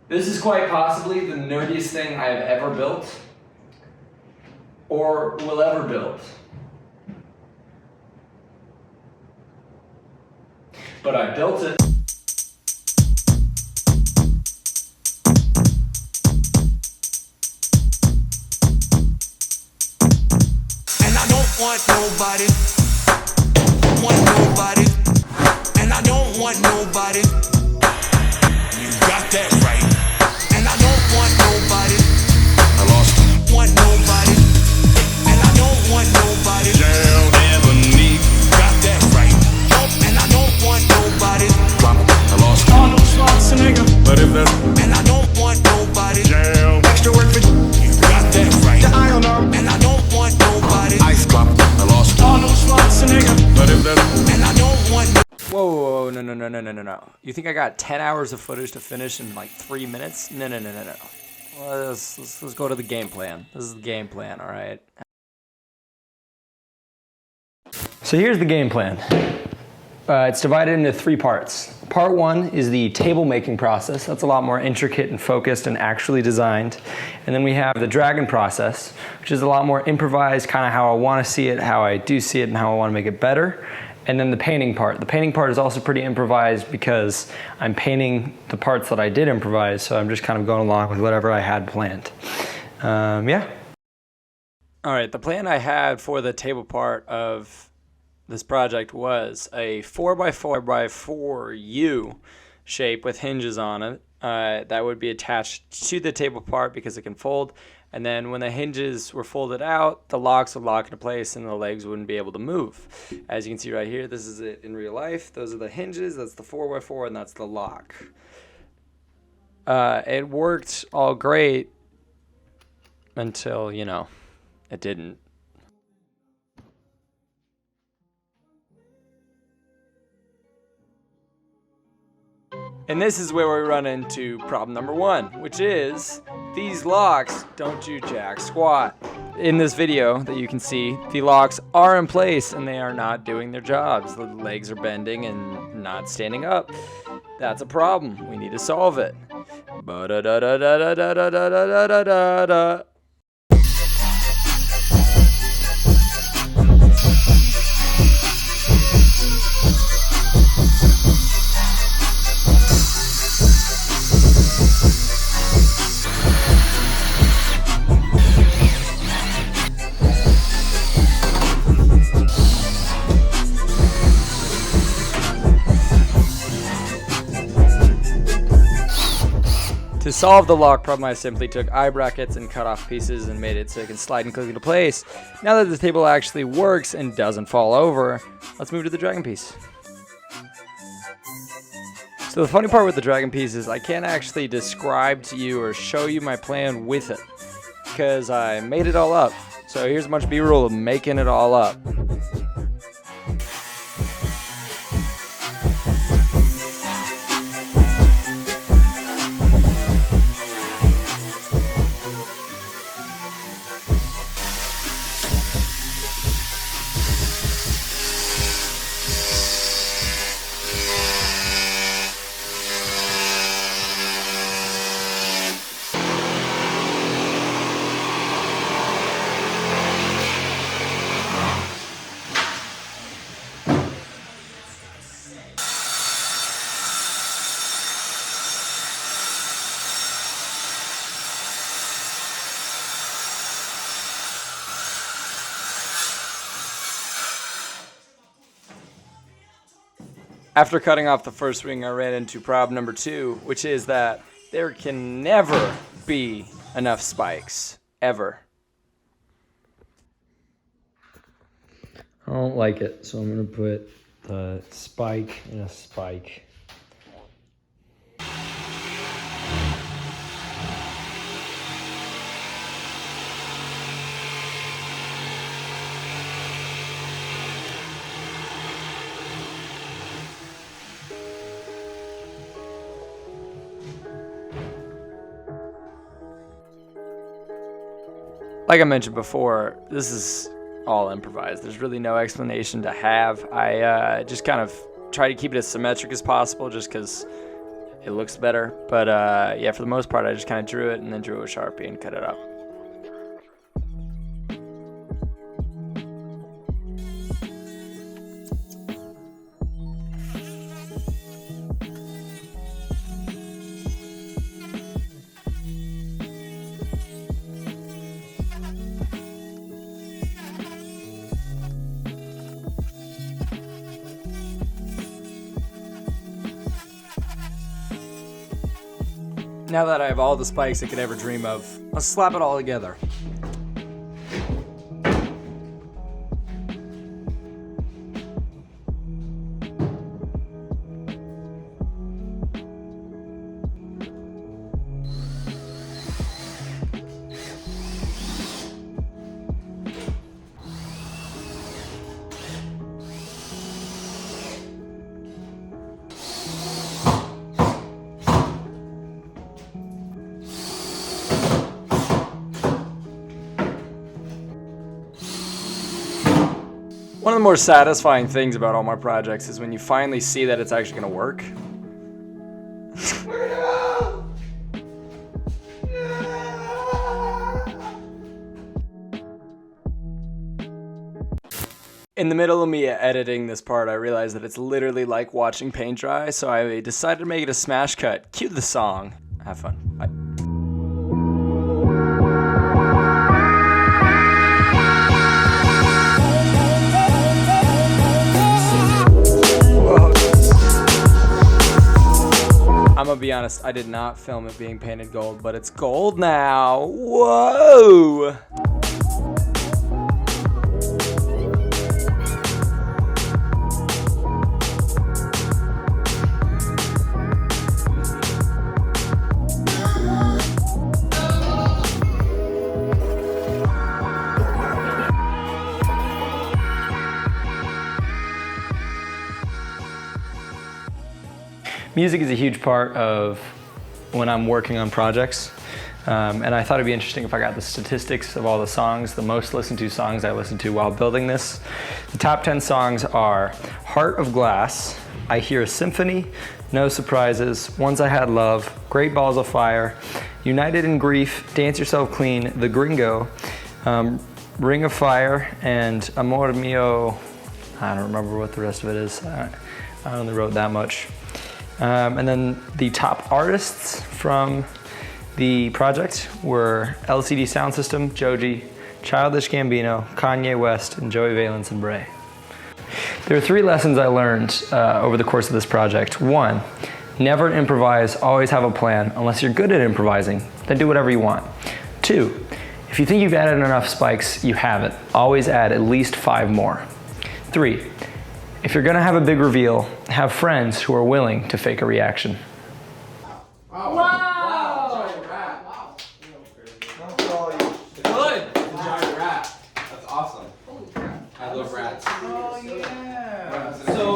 This is quite possibly the nerdiest thing I have ever built or will ever build. But I built it. And I don't want nobody, and I don't want nobody. You got that right. And I don't want nobody. I lost. Want nobody. And I don't want nobody. Down Ebony. Got that right. And I don't want nobody. I lost. Arnold Schwarzenegger. But if that's. And I don't want nobody. Down. Extra work for you. Got that right. The iron arm. And I don't want nobody. Ice drop. I lost. Arnold Schwarzenegger. But if that's. And I don't want. Whoa, no. You think I got 10 hours of footage to finish in like 3 minutes? No. Let's go to the game plan. This is the game plan, all right? So here's the game plan. It's divided into 3 parts. Part 1 is the table making process. That's a lot more intricate and focused and actually designed. And then we have the dragon process, which is a lot more improvised, kind of how I want to see it, how I do see it, and how I want to make it better. And then the painting part. The painting part is also pretty improvised because I'm painting the parts that I did improvise, so I'm just kind of going along with whatever I had planned. Yeah. All right, the plan I had for the table part of this project was a 4x4 U shape with hinges on it. That would be attached to the table part because it can fold. And then when the hinges were folded out, the locks would lock into place and the legs wouldn't be able to move. As you can see right here, this is it in real life. Those are the hinges, that's the 4x4, and that's the lock. It worked all great until, you know, it didn't. And this is where we run into problem number 1, which is these locks don't do jack squat. In this video that you can see, the locks are in place and they are not doing their jobs. The legs are bending and not standing up. That's a problem. We need to solve it. Ba-da-da-da-da-da-da-da-da-da-da-da. To solve the lock problem, I simply took eye brackets and cut off pieces and made it so it can slide and click into place. Now that the table actually works and doesn't fall over, let's move to the dragon piece. So the funny part with the dragon piece is I can't actually describe to you or show you my plan with it because I made it all up. So here's a bunch of B-roll of making it all up. After cutting off the first wing, I ran into problem number 2, which is that there can never be enough spikes, ever. I don't like it, so I'm going to put the spike in a spike. Like I mentioned before, this is all improvised. There's really no explanation to have. I just kind of try to keep it as symmetric as possible just because it looks better. But yeah, for the most part, I just kind of drew it and then drew a Sharpie and cut it up. Now that I have all the spikes I could ever dream of, let's slap it all together. One of the more satisfying things about all my projects is when you finally see that it's actually going to work. In the middle of me editing this part, I realized that it's literally like watching paint dry, so I decided to make it a smash cut. Cue the song. Have fun. Bye. I'm gonna be honest, I did not film it being painted gold, but it's gold now. Whoa! Music is a huge part of when I'm working on projects, and I thought it'd be interesting if I got the statistics of all the songs, the most listened to songs I listened to while building this. The top 10 songs are Heart of Glass, I Hear a Symphony, No Surprises, Once I Had Love, Great Balls of Fire, United in Grief, Dance Yourself Clean, The Gringo, Ring of Fire, and Amor Mio. I don't remember what the rest of it is. I only wrote that much. And then the top artists from the project were LCD Soundsystem, Joji, Childish Gambino, Kanye West, and Joey Valence and Bray. There are 3 lessons I learned over the course of this project. 1, never improvise, always have a plan. Unless you're good at improvising, then do whatever you want. 2, if you think you've added enough spikes, you haven't. Always add at least 5 more. 3, if you're gonna have a big reveal, have friends who are willing to fake a reaction. Wow! Wow. Giant rat. Wow. Good. It's a giant rat. That's awesome. Holy crap. I love rats. Oh yeah. So